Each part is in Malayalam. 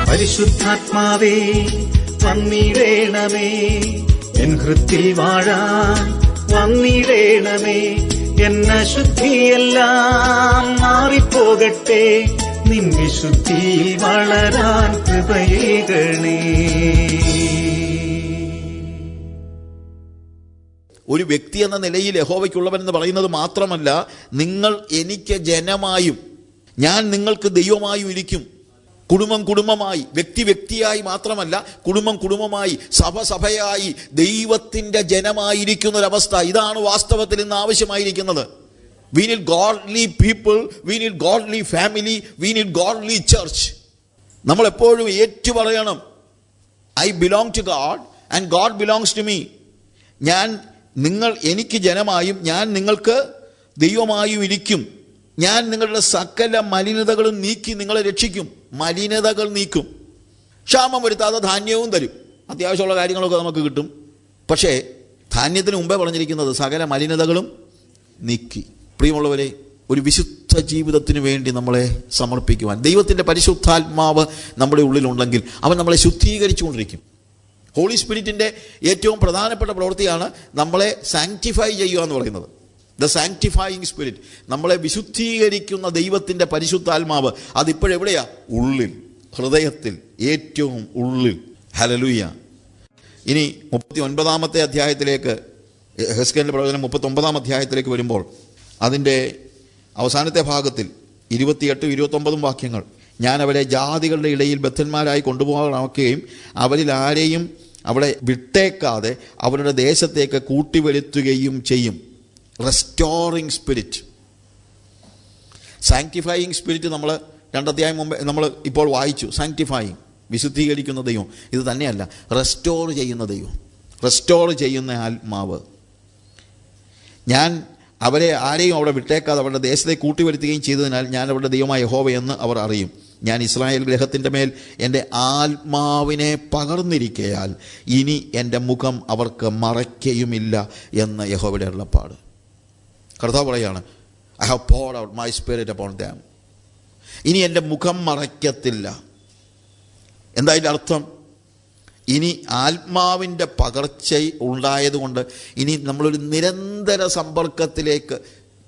പരിശുദ്ധാത്മാവേ വന്നിടേണമേ, എൻ ഹൃത്തിൽ വാഴാൻ വന്നിടേണമേ. എന്ന ശുദ്ധിയെല്ലാം മാറിപ്പോകട്ടെ, നിൻ വിശുദ്ധിയിൽ വളരാൻ കൃപയേകണേ. ഒരു വ്യക്തി എന്ന നിലയിൽ യഹോവയ്ക്കുള്ളവനെന്ന് പറയുന്നത് മാത്രമല്ല, നിങ്ങൾ എനിക്ക് ജനമായും ഞാൻ നിങ്ങൾക്ക് ദൈവമായും ഇരിക്കും. കുടുംബം കുടുംബമായി, വ്യക്തി വ്യക്തിയായി മാത്രമല്ല, കുടുംബം കുടുംബമായി, സഭ സഭയായി ദൈവത്തിൻ്റെ ജനമായിരിക്കുന്നൊരവസ്ഥ. ഇതാണ് വാസ്തവത്തിൽ ഇന്ന് ആവശ്യമായിരിക്കുന്നത്. We need godly people, we need godly family, we need godly church. നമ്മൾ എപ്പോഴും ഏറ്റു പറയണം, I belong to God and God belongs to me. നിങ്ങൾ എനിക്ക് ജനമായും ഞാൻ നിങ്ങൾക്ക് ദൈവമായും ഇരിക്കും. ഞാൻ നിങ്ങളുടെ സകല മലിനതകളും നീക്കി നിങ്ങളെ രക്ഷിക്കും. മലിനതകൾ നീക്കും. ക്ഷാമം വരുത്താതെ ധാന്യവും തരും. അത്യാവശ്യമുള്ള കാര്യങ്ങളൊക്കെ നമുക്ക് കിട്ടും. പക്ഷേ ധാന്യത്തിന് മുമ്പേ പറഞ്ഞിരിക്കുന്നത് സകല മലിനതകളും നീക്കി. പ്രിയമുള്ളവരെ, ഒരു വിശുദ്ധ ജീവിതത്തിന് വേണ്ടി നമ്മളെ സമർപ്പിക്കുവാൻ ദൈവത്തിൻ്റെ പരിശുദ്ധാത്മാവ് നമ്മുടെ ഉള്ളിലുണ്ടെങ്കിൽ അവൻ നമ്മളെ ശുദ്ധീകരിച്ചുകൊണ്ടിരിക്കും. ഹോളി സ്പിരിറ്റിൻ്റെ ഏറ്റവും പ്രധാനപ്പെട്ട പ്രവൃത്തിയാണ് നമ്മളെ സാങ്ക്ടിഫൈ ചെയ്യുക എന്ന് പറയുന്നത്. ദ സാങ്ക്ടിഫൈയിങ് സ്പിരിറ്റ്, നമ്മളെ വിശുദ്ധീകരിക്കുന്ന ദൈവത്തിൻ്റെ പരിശുദ്ധാത്മാവ് അതിപ്പോഴെവിടെയാ? ഉള്ളിൽ, ഹൃദയത്തിൽ, ഏറ്റവും ഉള്ളിൽ. ഹല്ലേലൂയ. ഇനി 39-ാമത്തെ അധ്യായത്തിലേക്ക്, യെഹെസ്കേലിൻ്റെ പ്രവചനം 39-ാം അധ്യായത്തിലേക്ക് വരുമ്പോൾ അതിൻ്റെ അവസാനത്തെ ഭാഗത്തിൽ 28-29 വാക്യങ്ങൾ, ഞാൻ അവരെ ജാതികളുടെ ഇടയിൽ ബദ്ധന്മാരായി കൊണ്ടുപോകാനാക്കുകയും അവരിൽ ആരെയും അവിടെ വിട്ടേക്കാതെ അവരുടെ ദേശത്തേക്ക് കൂട്ടിവരുത്തുകയും ചെയ്യും. റെസ്റ്റോറിങ് സ്പിരിറ്റ്, സാങ്ക്ടിഫൈയിങ് സ്പിരിറ്റ് നമ്മൾ 2 അധ്യായം മുമ്പ് നമ്മൾ ഇപ്പോൾ വായിച്ചു. സാങ്ക്ടിഫൈയിങ്, വിശുദ്ധീകരിക്കുന്ന ദൈവം. ഇത് തന്നെയല്ല, റെസ്റ്റോർ ചെയ്യുന്ന ദൈവം, റെസ്റ്റോർ ചെയ്യുന്ന ആത്മാവ്. ഞാൻ അവരെ ആരെയും അവിടെ വിട്ടേക്കാതെ അവരുടെ ദേശത്തെ കൂട്ടിവരുത്തുകയും ചെയ്തതിനാൽ ഞാൻ അവരുടെ ദൈവമായ യഹോവയെന്ന് അവർ അറിയും. ഞാൻ ഇസ്രായേൽ ഗൃഹത്തിൻ്റെ മേൽ എൻ്റെ ആത്മാവിനെ പകർന്നിരിക്കയാൽ ഇനി എൻ്റെ മുഖം അവർക്ക് മറയ്ക്കയുമില്ല എന്ന് യഹോവയുടെ അരുളപ്പാട്. കർത്താവ് പറയാണ്, I have poured out my spirit upon them. ഇനി എൻ്റെ മുഖം മറയ്ക്കത്തില്ല. എന്താ അതിൻ്റെ അർത്ഥം? ഇനി ആത്മാവിൻ്റെ പകർച്ച ഉണ്ടായതുകൊണ്ട് ഇനി നമ്മളൊരു നിരന്തര സമ്പർക്കത്തിലേക്ക്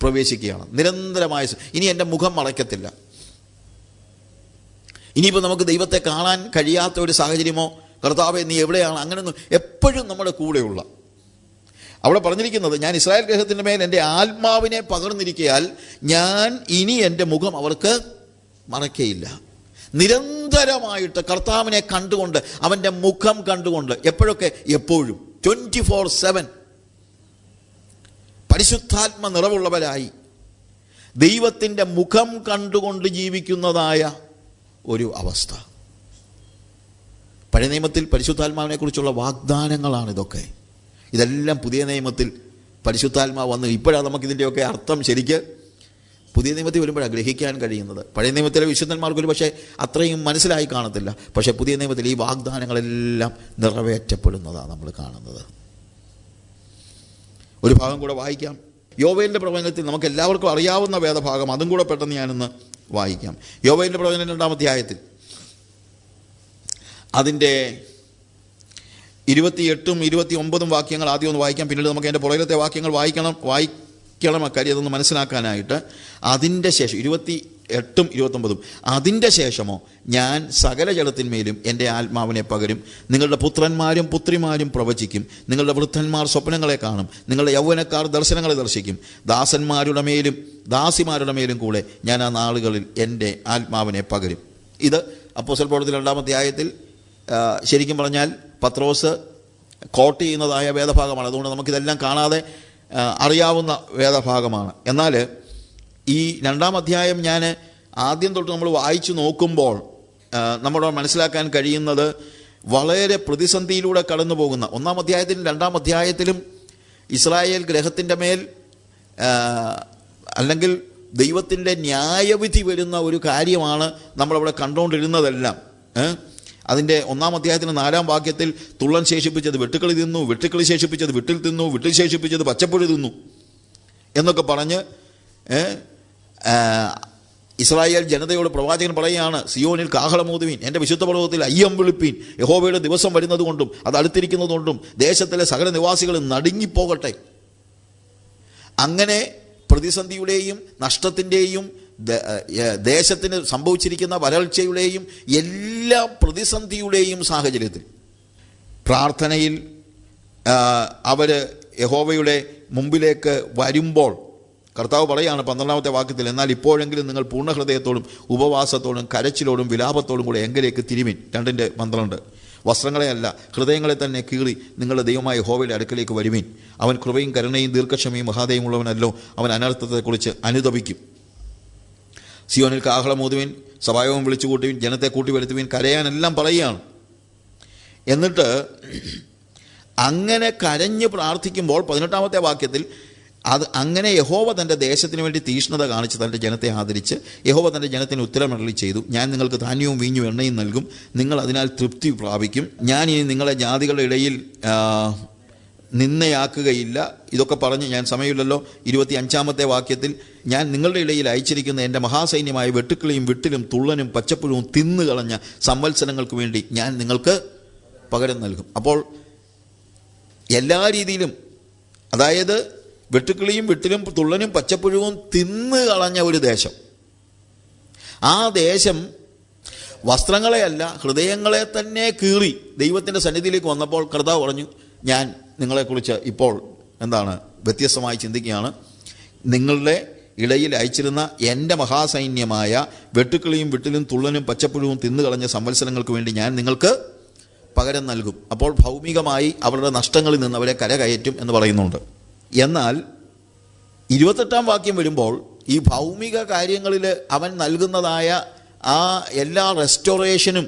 പ്രവേശിക്കുകയാണ്. നിരന്തരമായ, ഇനി എൻ്റെ മുഖം മറയ്ക്കത്തില്ല. ഇനിയിപ്പോൾ നമുക്ക് ദൈവത്തെ കാണാൻ കഴിയാത്ത ഒരു സാഹചര്യമോ, കർത്താവേ നീ എവിടെയാണ്, അങ്ങനെയൊന്നും, എപ്പോഴും നമ്മുടെ കൂടെയുള്ള. അവിടെ പറഞ്ഞിരിക്കുന്നത്, ഞാൻ ഇസ്രായേൽ ഗൃഹത്തിൻ്റെ മേൽ എൻ്റെ ആത്മാവിനെ പകർന്നിരിക്കയാൽ ഞാൻ ഇനി എൻ്റെ മുഖം അവർക്ക് മറയ്ക്കയില്ല. നിരന്തരമായിട്ട് കർത്താവിനെ കണ്ടുകൊണ്ട്, അവൻ്റെ മുഖം കണ്ടുകൊണ്ട്, എപ്പോഴൊക്കെ, എപ്പോഴും 24/7 പരിശുദ്ധാത്മ നിറവുള്ളവരായി ദൈവത്തിൻ്റെ മുഖം കണ്ടുകൊണ്ട് ജീവിക്കുന്നതായ ഒരു അവസ്ഥ. പഴയ നിയമത്തിൽ പരിശുദ്ധാത്മാവിനെ കുറിച്ചുള്ള വാഗ്ദാനങ്ങളാണിതൊക്കെ. ഇതെല്ലാം പുതിയ നിയമത്തിൽ പരിശുദ്ധാത്മാവ് വന്ന് ഇപ്പോഴാണ് നമുക്കിതിൻ്റെയൊക്കെ അർത്ഥം ശരിക്ക് പുതിയ നിയമത്തിൽ വരുമ്പോഴാണ് ഗ്രഹിക്കാൻ കഴിയുന്നത്. പഴയ നിയമത്തിലെ വിശുദ്ധന്മാർക്കൊരു പക്ഷേ അത്രയും മനസ്സിലായി കാണത്തില്ല. പക്ഷേ പുതിയ നിയമത്തിൽ ഈ വാഗ്ദാനങ്ങളെല്ലാം നിറവേറ്റപ്പെടുന്നതാണ് നമ്മൾ കാണുന്നത്. ഒരു ഭാഗം കൂടെ വായിക്കാം. യോവേലിൻ്റെ പ്രവചനത്തിൽ നമുക്ക് എല്ലാവർക്കും അറിയാവുന്ന വേദഭാഗം, അതും കൂടെ പെട്ടെന്ന് ഞാനിന്ന് വായിക്കാം. യോവേലിൻ്റെ പ്രവചനം 2-ാം അധ്യായത്തിൽ അതിൻ്റെ 28-29 വാക്യങ്ങൾ ആദ്യം ഒന്ന് വായിക്കാം. പിന്നീട് നമുക്ക് അതിൻ്റെ പുറകിലത്തെ വാക്യങ്ങൾ വായിക്കണം കാര്യം അതൊന്ന് മനസ്സിലാക്കാനായിട്ട്. അതിൻ്റെ ശേഷം 28-29 അതിൻ്റെ ശേഷമോ ഞാൻ സകല ജഡത്തിന്മേലും എൻ്റെ ആത്മാവിനെ പകരും. നിങ്ങളുടെ പുത്രന്മാരും പുത്രിമാരും പ്രവചിക്കും. നിങ്ങളുടെ വൃദ്ധന്മാർ സ്വപ്നങ്ങളെ കാണും. നിങ്ങളുടെ യൗവനക്കാർ ദർശനങ്ങളെ ദർശിക്കും. ദാസന്മാരുടെ മേലും ദാസിമാരുടെ മേലും കൂടെ ഞാൻ ആ നാളുകളിൽ എൻ്റെ ആത്മാവിനെ പകരും. ഇത് അപ്പോസ്തല പ്രവൃത്തി 2-ാം അധ്യായത്തിൽ ശരിക്കും പറഞ്ഞാൽ പത്രോസ് കോട്ട് ചെയ്യുന്നതായ വേദഭാഗമാണ്. അതുകൊണ്ട് നമുക്കിതെല്ലാം കാണാതെ അറിയാവുന്ന വേദഭാഗമാണ്. എന്നാൽ ഈ 2-ാം അധ്യായം ഞാൻ ആദ്യം തൊട്ട് നമ്മൾ വായിച്ചു നോക്കുമ്പോൾ നമ്മുടെ മനസ്സിലാക്കാൻ കഴിയുന്നത് വളരെ പ്രതിസന്ധിയിലൂടെ കടന്നു പോകുന്ന, 1-ാം അധ്യായത്തിലും 2-ാം അധ്യായത്തിലും ഇസ്രായേൽ ഗൃഹത്തിൻ്റെ മേൽ അല്ലെങ്കിൽ ദൈവത്തിൻ്റെ ന്യായവിധി വരുന്ന ഒരു കാര്യമാണ് നമ്മളവിടെ കണ്ടുകൊണ്ടിരുന്നതെല്ലാം. അതിൻ്റെ 1-ാം അധ്യായത്തിന് 4-ാം വാക്യത്തിൽ തുള്ളൻ ശേഷിപ്പിച്ചത് വെട്ടുക്കിളി തിന്നു, വെട്ടുക്കിളി ശേഷിപ്പിച്ചത് വിട്ടിൽ തിന്നു, വിട്ടിൽ ശേഷിപ്പിച്ചത് പച്ചപ്പുഴി തിന്നു എന്നൊക്കെ പറഞ്ഞ് ഇസ്രായേൽ ജനതയോട് പ്രവാചകൻ പറയുകയാണ്, സിയോനിൽ കാഹളമൂതുവീൻ, എൻ്റെ വിശുദ്ധ പർവ്വതത്തിൽ അയ്യം വിളിപ്പീൻ, യഹോവയുടെ ദിവസം വരുന്നത് കൊണ്ടും അത് അടുത്തിരിക്കുന്നതുകൊണ്ടും ദേശത്തിലെ സകല നിവാസികളും നടുങ്ങിപ്പോകട്ടെ. അങ്ങനെ പ്രതിസന്ധിയുടെയും നഷ്ടത്തിൻ്റെയും ദേശത്തിന് സംഭവിച്ചിരിക്കുന്ന വരൾച്ചയുടെയും എല്ലാ പ്രതിസന്ധിയുടെയും സാഹചര്യത്തിൽ പ്രാർത്ഥനയിൽ അവർ യഹോവയുടെ മുമ്പിലേക്ക് വരുമ്പോൾ കർത്താവ് പറയാണ് 12-ാമത്തെ വാക്യത്തിൽ, എന്നാൽ ഇപ്പോഴെങ്കിലും നിങ്ങൾ പൂർണ്ണഹൃദയത്തോടും ഉപവാസത്തോടും കരച്ചിലോടും വിലാപത്തോടും കൂടെ എങ്കിലേക്ക് തിരുമിൻ. 2:12. വസ്ത്രങ്ങളെയല്ല ഹൃദയങ്ങളെ തന്നെ കീറി നിങ്ങളുടെ ദൈവമായ യഹോവയുടെ അടുക്കലേക്ക് വരുവീൻ. അവൻ കൃപയും കരുണയും ദീർഘക്ഷമയും മഹാദയും ഉള്ളവനല്ലോ, അവൻ അനർത്ഥത്തെക്കുറിച്ച് അനുതപിക്കും. സിയോനിൽ കാഹളമൂതുവിൻ, സഭായോഗം വിളിച്ചു കൂട്ടുവിൻ, ജനത്തെ കൂട്ടി വരുത്തുവിൻ, കരയാനെല്ലാം പറയുകയാണ്. എന്നിട്ട് അങ്ങനെ കരഞ്ഞ് പ്രാർത്ഥിക്കുമ്പോൾ 18-ാമത്തെ വാക്യത്തിൽ അങ്ങനെ യഹോവ തൻ്റെ ദേശത്തിന് വേണ്ടി തീഷ്ണത കാണിച്ച് തൻ്റെ ജനത്തെ ആദരിച്ച് യഹോവ തൻ്റെ ജനത്തിന് ഉത്തരമരുളി ചെയ്തു, ഞാൻ നിങ്ങൾക്ക് ധാന്യവും വീഞ്ഞും എണ്ണയും നൽകും, നിങ്ങൾ അതിനാൽ തൃപ്തി പ്രാപിക്കും, ഞാൻ ഇനി നിങ്ങളെ ജാതികളുടെ ഇടയിൽ നിന്നയാക്കുകയില്ല. ഇതൊക്കെ പറഞ്ഞ് ഞാൻ സമയമില്ലല്ലോ. 25-ാമത്തെ വാക്യത്തിൽ, ഞാൻ നിങ്ങളുടെ ഇടയിൽ അയച്ചിരിക്കുന്ന എൻ്റെ മഹാസൈന്യമായ വെട്ടുക്കിളിയും വിട്ടിലും തുള്ളനും പച്ചപ്പുഴവും തിന്നുകളഞ്ഞ സംവത്സരങ്ങൾക്ക് വേണ്ടി ഞാൻ നിങ്ങൾക്ക് പകരം നൽകും. അപ്പോൾ എല്ലാ രീതിയിലും, അതായത് വെട്ടുക്കിളിയും വിട്ടിലും തുള്ളനും പച്ചപ്പുഴവും തിന്നു കളഞ്ഞ ഒരു ദേശം, ആ ദേശം വസ്ത്രങ്ങളെയല്ല ഹൃദയങ്ങളെ തന്നെ കീറി ദൈവത്തിൻ്റെ സന്നിധിയിലേക്ക് വന്നപ്പോൾ കർത്താവ് പറഞ്ഞു, ഞാൻ നിങ്ങളെക്കുറിച്ച് ഇപ്പോൾ വ്യത്യസ്തമായി ചിന്തിക്കുകയാണ്. നിങ്ങളുടെ ഇടയിൽ അയച്ചിരുന്ന എൻ്റെ മഹാസൈന്യമായ വെട്ടുക്കിളിയും വിട്ടിലും തുള്ളനും പച്ചപ്പുഴവും തിന്നുകളഞ്ഞ സംവത്സരങ്ങൾക്ക് വേണ്ടി ഞാൻ നിങ്ങൾക്ക് പകരം നൽകും. അപ്പോൾ ഭൗമികമായി അവരുടെ നഷ്ടങ്ങളിൽ നിന്ന് അവരെ കരകയറ്റും എന്ന് പറയുന്നുണ്ട്. എന്നാൽ 28-ാം വാക്യം വരുമ്പോൾ ഈ ഭൗമിക കാര്യങ്ങളിൽ അവൻ നൽകുന്നതായ ആ എല്ലാ റെസ്റ്റോറേഷനും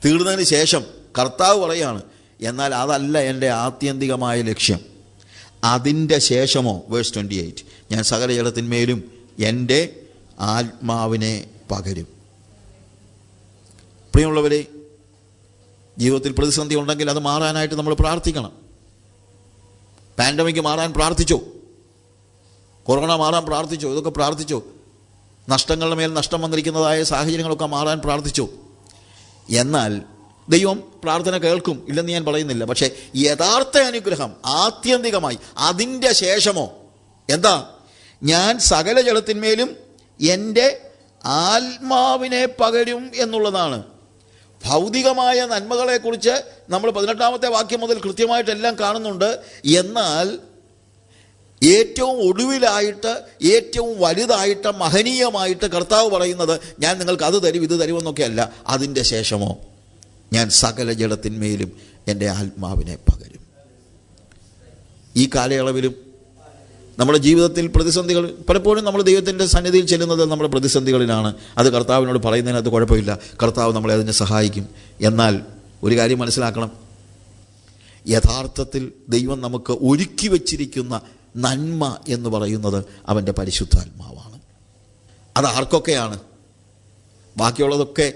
തീർന്നതിന് ശേഷം കർത്താവ് പറയാണ്, എന്നാൽ അതല്ല എൻ്റെ ആത്യന്തികമായ ലക്ഷ്യം. അതിൻ്റെ ശേഷമോ, വേഴ്സ് 28, ഞാൻ സകല ജഡത്തിന്മേലും എൻ്റെ ആത്മാവിനെ പകരും. പ്രിയമുള്ളവരെ, ജീവിതത്തിൽ പ്രതിസന്ധി ഉണ്ടെങ്കിൽ അത് മാറാനായിട്ട് നമ്മൾ പ്രാർത്ഥിക്കണം. പാൻഡമിക് മാറാൻ പ്രാർത്ഥിച്ചോ? കൊറോണ മാറാൻ പ്രാർത്ഥിച്ചോ? ഇതൊക്കെ പ്രാർത്ഥിച്ചോ? നഷ്ടങ്ങളുടെ മേൽ നഷ്ടം വന്നിരിക്കുന്നതായ സാഹചര്യങ്ങളൊക്കെ മാറാൻ പ്രാർത്ഥിച്ചോ? എന്നാൽ ദൈവം പ്രാർത്ഥന കേൾക്കും, ഇല്ലെന്ന് ഞാൻ പറയുന്നില്ല. പക്ഷേ യഥാർത്ഥ അനുഗ്രഹം ആത്യന്തികമായി അതിൻ്റെ ശേഷമോ എന്താ? ഞാൻ സകല ജഡത്തിന്മേലും എൻ്റെ ആത്മാവിനെ പകരും എന്നുള്ളതാണ്. ഭൗതികമായ നന്മകളെക്കുറിച്ച് നമ്മൾ 18-ാമത്തെ വാക്യം മുതൽ കൃത്യമായിട്ടെല്ലാം കാണുന്നുണ്ട്. എന്നാൽ ഏറ്റവും ഒടുവിലായിട്ട്, ഏറ്റവും വലുതായിട്ട്, മഹനീയമായിട്ട് കർത്താവ് പറയുന്നത്, ഞാൻ നിങ്ങൾക്ക് അത് തരും ഇത് തരുമെന്നൊക്കെയല്ല. അതിൻ്റെ ശേഷമോ, ഞാൻ സകല ജഡത്തിന്മേലും എൻ്റെ ആത്മാവിനെ പകരും. ഈ കാലയളവിലും നമ്മുടെ ജീവിതത്തിൽ പ്രതിസന്ധികൾ, പലപ്പോഴും നമ്മൾ ദൈവത്തിൻ്റെ സന്നിധിയിൽ ചെല്ലുന്നത് നമ്മുടെ പ്രതിസന്ധികളിലാണ്. അത് കർത്താവിനോട് പറയുന്നതിനകത്ത് കുഴപ്പമില്ല, കർത്താവ് നമ്മളെ അതിനെ സഹായിക്കും. എന്നാൽ ഒരു കാര്യം മനസ്സിലാക്കണം, യഥാർത്ഥത്തിൽ ദൈവം നമുക്ക് ഒരുക്കി വച്ചിരിക്കുന്ന നന്മ എന്ന് പറയുന്നത് അവൻ്റെ പരിശുദ്ധാത്മാവാണ്. അത് ആർക്കൊക്കെയാണ്? ബാക്കിയുള്ളതൊക്കെ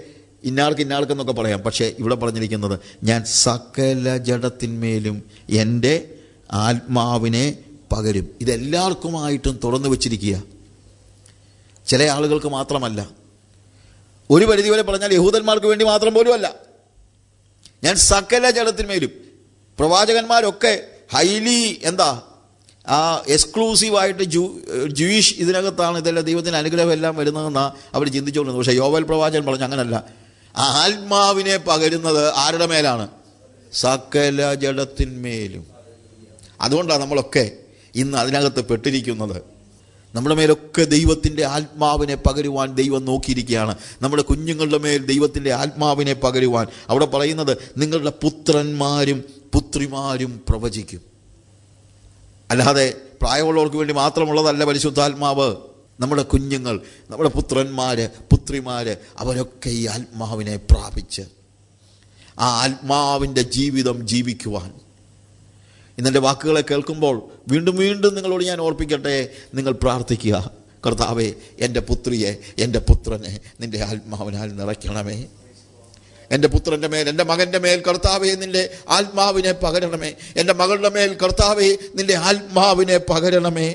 ഇന്നാൾക്കെന്നൊക്കെ പറയാം. പക്ഷേ ഇവിടെ പറഞ്ഞിരിക്കുന്നത്, ഞാൻ സകല ജഡത്തിന്മേലും എൻ്റെ ആത്മാവിനെ പകരും. ഇതെല്ലാവർക്കുമായിട്ടും തുറന്നു വച്ചിരിക്കുക. ചില ആളുകൾക്ക് മാത്രമല്ല, ഒരു പരിധിവരെ പറഞ്ഞാൽ യഹൂദന്മാർക്ക് വേണ്ടി മാത്രം പോലുമല്ല. ഞാൻ സകല ജഡത്തിന്മേലും. പ്രവാചകന്മാരൊക്കെ ഹൈലി എക്സ്ക്ലൂസീവായിട്ട് ജൂയിഷ് ഇതിനകത്താണ് ഇതെല്ലാം ദൈവത്തിൻ്റെ അനുഗ്രഹം എല്ലാം വരുന്നതെന്നാണ് അവർ ചിന്തിച്ചുകൊണ്ടിരുന്നത്. പക്ഷേ യോവേൽ പ്രവാചകൻ പറഞ്ഞു അങ്ങനല്ല. ആത്മാവിനെ പകരുന്നത് ആരുടെ മേലാണ്? സകല ജഡത്തിന്മേലും. അതുകൊണ്ടാണ് നമ്മളൊക്കെ ഇന്ന് അതിനകത്ത് പെട്ടിരിക്കുന്നത്. നമ്മുടെ മേലൊക്കെ ദൈവത്തിൻ്റെ ആത്മാവിനെ പകരുവാൻ ദൈവം നോക്കിയിരിക്കുകയാണ്. നമ്മുടെ കുഞ്ഞുങ്ങളുടെ മേൽ ദൈവത്തിൻ്റെ ആത്മാവിനെ പകരുവാൻ. അവിടെ പറയുന്നത്, നിങ്ങളുടെ പുത്രന്മാരും പുത്രിമാരും പ്രവചിക്കും. അല്ലാതെ പ്രായമുള്ളവർക്ക് വേണ്ടി മാത്രമുള്ളതല്ല പരിശുദ്ധാത്മാവ്. നമ്മുടെ കുഞ്ഞുങ്ങൾ, നമ്മുടെ പുത്രിമാർ അവരൊക്കെ ഈ ആത്മാവിനെ പ്രാപിച്ച് ആ ആത്മാവിൻ്റെ ജീവിതം ജീവിക്കുവാൻ. ഇന്നെൻ്റെ വാക്കുകളെ കേൾക്കുമ്പോൾ വീണ്ടും വീണ്ടും നിങ്ങളോട് ഞാൻ ഓർപ്പിക്കട്ടെ, നിങ്ങൾ പ്രാർത്ഥിക്കുക, കർത്താവേ, എൻ്റെ പുത്രിയെ, എൻ്റെ പുത്രനെ നിൻ്റെ ആത്മാവിനാൽ നിറയ്ക്കണമേ. എൻ്റെ പുത്രൻ്റെ മേൽ, എൻ്റെ മകൻ്റെ മേൽ കർത്താവേ നിൻ്റെ ആത്മാവിനെ പകരണമേ. എൻ്റെ മകളുടെ മേൽ കർത്താവേ നിൻ്റെ ആത്മാവിനെ പകരണമേ.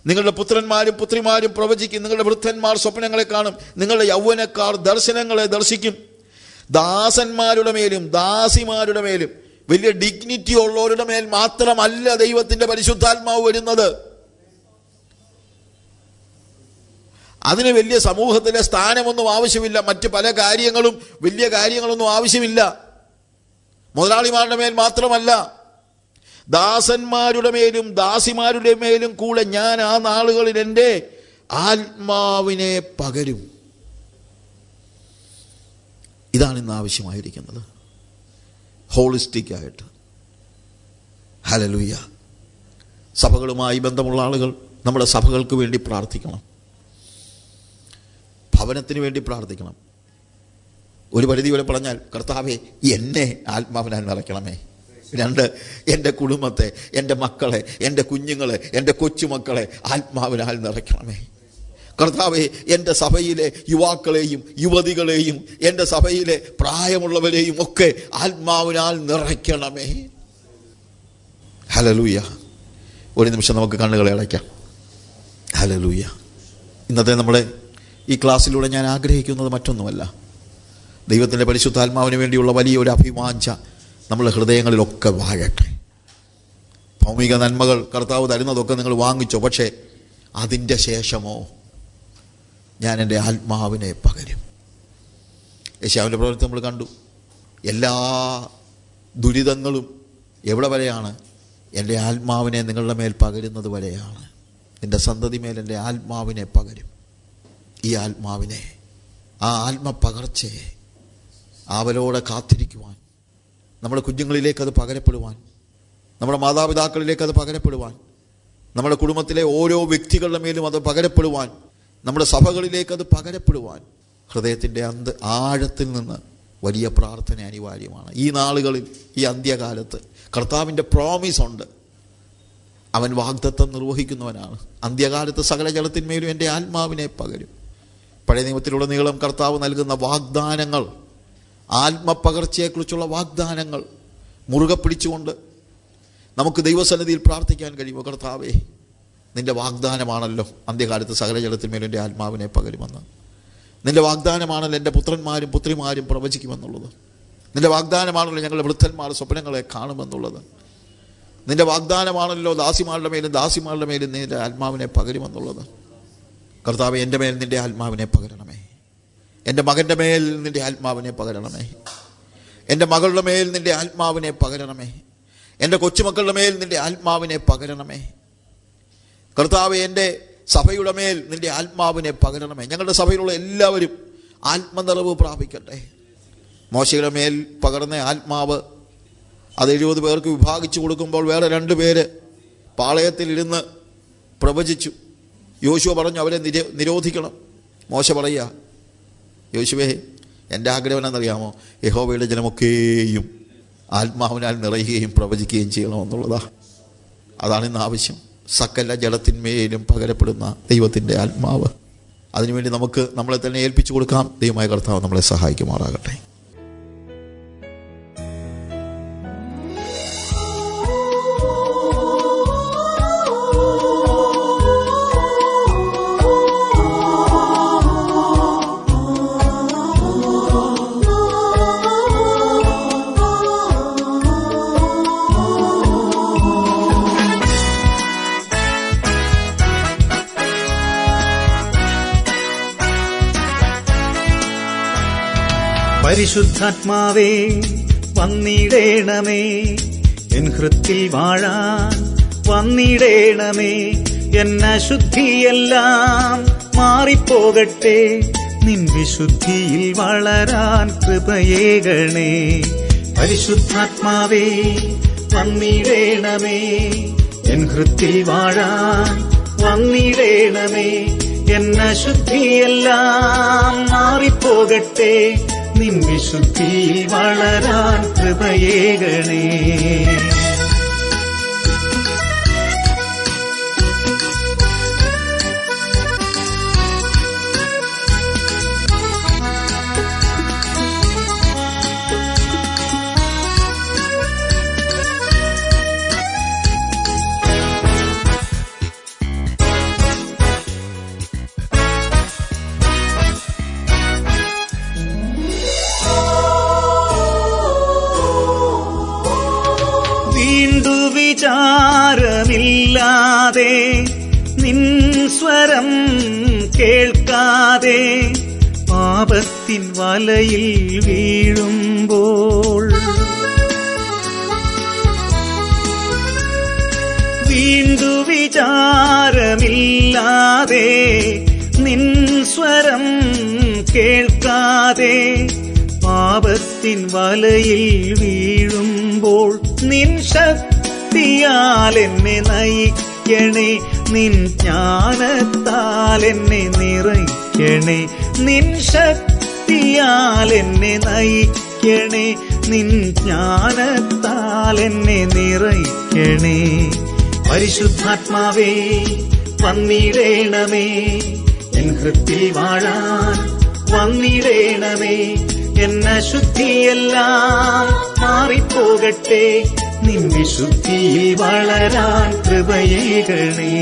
നിങ്ങളുടെ പുത്രന്മാരും പുത്രിമാരും പ്രവചിക്കും, നിങ്ങളുടെ വൃദ്ധന്മാർ സ്വപ്നങ്ങളെ കാണും, നിങ്ങളുടെ യൗവനക്കാർ ദർശനങ്ങളെ ദർശിക്കും. ദാസന്മാരുടെ മേലും ദാസിമാരുടെ മേലും വലിയ ഡിഗ്നിറ്റി ഉള്ളവരുടെ മേൽ മാത്രമല്ല ദൈവത്തിന്റെ പരിശുദ്ധാത്മാവ് വരുന്നത്. അതിന് വലിയ സമൂഹത്തിലെ സ്ഥാനമൊന്നും ആവശ്യമില്ല, മറ്റ് പല കാര്യങ്ങളും വലിയ കാര്യങ്ങളൊന്നും ആവശ്യമില്ല. മുതലാളിമാരുടെ മേൽ മാത്രമല്ല, ദാസന്മാരുടെ മേലും ദാസിമാരുടെ മേലും കൂടെ ഞാൻ ആ നാളുകളിൽ എൻ്റെ ആത്മാവിനെ പകരും. ഇതാണ് ഇന്ന് ആവശ്യമായിരിക്കുന്നത്, ഹോളിസ്റ്റിക് ആയിട്ട്. ഹല്ലേലൂയ. സഭകളുമായി ബന്ധമുള്ള ആളുകൾ നമ്മുടെ സഭകൾക്ക് വേണ്ടി പ്രാർത്ഥിക്കണം, ഭവനത്തിന് വേണ്ടി പ്രാർത്ഥിക്കണം. ഒരു പരിധി വരെ പറഞ്ഞാൽ, കർത്താവേ എന്നെ ആത്മാവിനാൽ നിറയ്ക്കണമേ. 2, എൻ്റെ കുടുംബത്തെ, എൻ്റെ മക്കളെ, എൻ്റെ കുഞ്ഞുങ്ങളെ, എൻ്റെ കൊച്ചുമക്കളെ ആത്മാവിനാൽ നിറയ്ക്കണമേ. കർത്താവേ എൻ്റെ സഭയിലെ യുവാക്കളെയും യുവതികളെയും എൻ്റെ സഭയിലെ പ്രായമുള്ളവരെയും ഒക്കെ ആത്മാവിനാൽ നിറയ്ക്കണമേ. ഹല്ലേലൂയ. ഒരു നിമിഷം നമുക്ക് കണ്ണുകളെ അടയ്ക്കാം. ഹല്ലേലൂയ. ഇന്നത്തെ നമ്മുടെ ഈ ക്ലാസ്സിലൂടെ ഞാൻ ആഗ്രഹിക്കുന്നത് മറ്റൊന്നുമല്ല, ദൈവത്തിൻ്റെ പരിശുദ്ധാത്മാവിന് വേണ്ടിയുള്ള വലിയൊരു അഭിവാഞ്ച നമ്മുടെ ഹൃദയങ്ങളിലൊക്കെ വാഴട്ടെ. ഭൗമിക നന്മകൾ കർത്താവ് തരുന്നതൊക്കെ നിങ്ങൾ വാങ്ങിച്ചോ, പക്ഷേ അതിൻ്റെ ശേഷമോ ഞാൻ എൻ്റെ ആത്മാവിനെ പകരും. യെശയ്യാവിൻ്റെ പ്രവൃത്തി നമ്മൾ കണ്ടു. എല്ലാ ദുരിതങ്ങളും എവിടെ വരെയാണ്? എൻ്റെ ആത്മാവിനെ നിങ്ങളുടെ മേൽ പകരുന്നത് വരെയാണ്. നിൻ്റെ സന്തതി മേൽ എൻ്റെ ആത്മാവിനെ പകരും. ഈ ആത്മാവിനെ, ആ ആത്മപകർച്ചയെ ആവലോടെ കാത്തിരിക്കുവാൻ, നമ്മുടെ കുഞ്ഞുങ്ങളിലേക്ക് അത് പകരപ്പെടുവാൻ, നമ്മുടെ മാതാപിതാക്കളിലേക്ക് അത് പകരപ്പെടുവാൻ, നമ്മുടെ കുടുംബത്തിലെ ഓരോ വ്യക്തികളുടെ മേലും അത് പകരപ്പെടുവാൻ, നമ്മുടെ സഭകളിലേക്ക് അത് പകരപ്പെടുവാൻ ഹൃദയത്തിൻ്റെ ആഴത്തിൽ നിന്ന് വലിയ പ്രാർത്ഥന അനിവാര്യമാണ്. ഈ നാളുകളിൽ, ഈ അന്ത്യകാലത്ത് കർത്താവിൻ്റെ പ്രോമിസ് ഉണ്ട്. അവൻ വാഗ്ദത്തം നിർവഹിക്കുന്നവനാണ്. അന്ത്യകാലത്ത് സകല ജലത്തിന്മേലും എൻ്റെ ആത്മാവിനെ പകരും. പഴയ നിയമത്തിലുടനീളം കർത്താവ് നൽകുന്ന വാഗ്ദാനങ്ങൾ, ആത്മപകർച്ചയെക്കുറിച്ചുള്ള വാഗ്ദാനങ്ങൾ മുറുകെ പിടിച്ചുകൊണ്ട് നമുക്ക് ദൈവസന്നിധിയിൽ പ്രാർത്ഥിക്കാൻ കഴിയുമോ? കർത്താവേ, നിൻ്റെ വാഗ്ദാനമാണല്ലോ അന്ത്യകാലത്ത് സകല ജലത്തിന്മേലും എൻ്റെ ആത്മാവിനെ പകരുമെന്ന്. നിൻ്റെ വാഗ്ദാനമാണല്ലോ എൻ്റെ പുത്രന്മാരും പുത്രിമാരും പ്രവചിക്കുമെന്നുള്ളത്. നിൻ്റെ വാഗ്ദാനമാണല്ലോ ഞങ്ങളുടെ വൃദ്ധന്മാർ സ്വപ്നങ്ങളെ കാണുമെന്നുള്ളത്. നിൻ്റെ വാഗ്ദാനമാണല്ലോ ദാസിമാരുടെ മേലും നിൻ്റെ ആത്മാവിനെ പകരുമെന്നുള്ളത്. കർത്താവേ, എൻ്റെ മേൽ നിൻ്റെ ആത്മാവിനെ പകരണമേ. എൻ്റെ മകൻ്റെ മേൽ നിൻ്റെ ആത്മാവിനെ പകരണമേ. എൻ്റെ മകളുടെ മേൽ നിൻ്റെ ആത്മാവിനെ പകരണമേ. എൻ്റെ കൊച്ചുമക്കളുടെ മേൽ നിൻ്റെ ആത്മാവിനെ പകരണമേ. കർത്താവേ, എൻ്റെ സഭയുടെ മേൽ നിൻ്റെ ആത്മാവിനെ പകരണമേ. ഞങ്ങളുടെ സഭയിലുള്ള എല്ലാവരും ആത്മനിറവ് പ്രാപിക്കട്ടെ. മോശയുടെ മേൽ പകർന്ന ആത്മാവ് അത് 70 പേർക്ക് വിഭാഗിച്ചു കൊടുക്കുമ്പോൾ വേറെ 2 പേര് പാളയത്തിലിരുന്ന് പ്രവചിച്ചു. യോശുവ പറഞ്ഞു അവരെ നിരോധിക്കണം. മോശ പറയുക, യോശുവേ, എൻ്റെ ആഗ്രഹം എന്നറിയാമോ? യഹോവയുടെ ജനമൊക്കെയും ആത്മാവിനാൽ നിറയുകയും പ്രവചിക്കുകയും ചെയ്യണമെന്നുള്ളതാ. അതാണ് ഇന്ന് ആവശ്യം. സകല ജലത്തിന്മേലും പകരപ്പെടുന്ന ദൈവത്തിൻ്റെ ആത്മാവ്. അതിനുവേണ്ടി നമുക്ക് നമ്മളെ തന്നെ ഏൽപ്പിച്ചു കൊടുക്കാം. ദൈവമായ കർത്താവ് നമ്മളെ സഹായിക്കുമാറാകട്ടെ. പരിശുദ്ധാത്മാവേ വന്നിടേണമേ, എൻ ഹൃത്തിൽ വാഴാൻ വന്നിടേണമേ. എന്ന ശുദ്ധിയെല്ലാം മാറിപ്പോകട്ടെ, നിൻ വിശുദ്ധിയിൽ വളരാൻ കൃപയേകണേ. പരിശുദ്ധാത്മാവേ വന്നിടേണമേ, എൻ ഹൃത്തിൽ വാഴാൻ വന്നിടേണമേ. എന്ന ശുദ്ധിയെല്ലാം മാറിപ്പോകട്ടെ, നിൻ വിശുദ്ധിയിൽ വളരാൻ കൃപയേകണേ. സ്വരം കേൾക്കാതെ പാപത്തിൻ വലയിൽ വീഴുമ്പോൾ വീണ്ടു വിചാരമില്ലാതെ നിൻ സ്വരം കേൾക്കാതെ പാപത്തിൻ വലയിൽ വീഴുമ്പോൾ നിൻ ശക്തിയാൽ എന്നെ നയിക്കണേ, നിൻ ജ്ഞാനത്താൽ എന്നെ നിറയ്ക്കണേ, നിൻ ശക്തിയാൽ എന്നെ നയിക്കണേ, നിൻ ജ്ഞാനത്താൽ എന്നെ നിറയ്ക്കണേ. പരിശുദ്ധാത്മാവേ വന്നിടേണമേ, എൻ ഹൃത്തിൽ വാഴാൻ വന്നിടേണമേ, എന്ന ശുദ്ധിയെല്ലാം മാറിപ്പോകട്ടെ, നിൻ വിശുദ്ധിയിൽ വളരാൻ കൃപയേകണേ.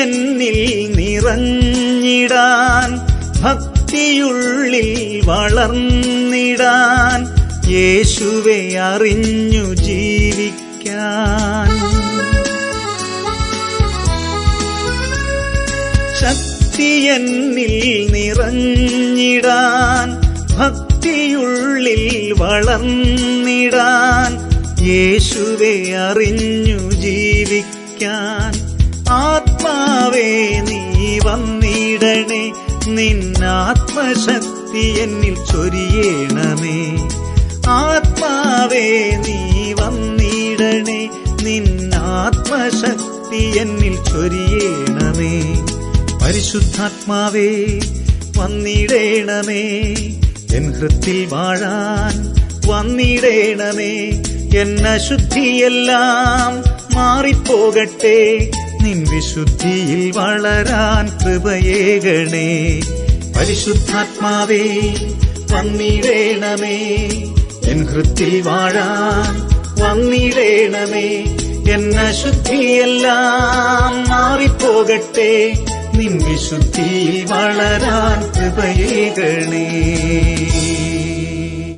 എന്നിൽ നിറഞ്ഞിടാൻ ഭക്തിയുള്ളിൽ വളർന്നിടാൻ യേശുവെ അറിഞ്ഞു ജീവിക്കാൻ ശക്തി എന്നിൽ നിറഞ്ഞിടാൻ ഭക്തിയുള്ളിൽ വളർന്നിടാൻ യേശുവെ അറിഞ്ഞു ജീവിക്കാൻ ആത്മാവേ നീ വന്നിടണേ, നിന്നാത്മശക്തി എന്നിൽ ചൊരിയണമേ. ആത്മാവേ നീ വന്നിടണേ, നിന്നാത്മശക്തി എന്നിൽ ചൊരിയണമേ. പരിശുദ്ധാത്മാവേ വന്നിടേണമേ, എൻ ഹൃത്തിൽ വാഴാൻ വന്നിടേണമേ, എന്ന ശുദ്ധിയെല്ലാം മാറിപ്പോകട്ടെ, നിൻ വിശുദ്ധിയിൽ വളരാൻ കൃപയേകണേ. പരിശുദ്ധാത്മാവേ വന്നിടേണമേ, എൻ ഹൃത്തിൽ വാഴാൻ വന്നിടേണമേ, എന്ന ശുദ്ധിയെല്ലാം മാറിപ്പോകട്ടെ, നിൻ വിശുദ്ധിയിൽ വളരാൻ കൃപയേകണേ.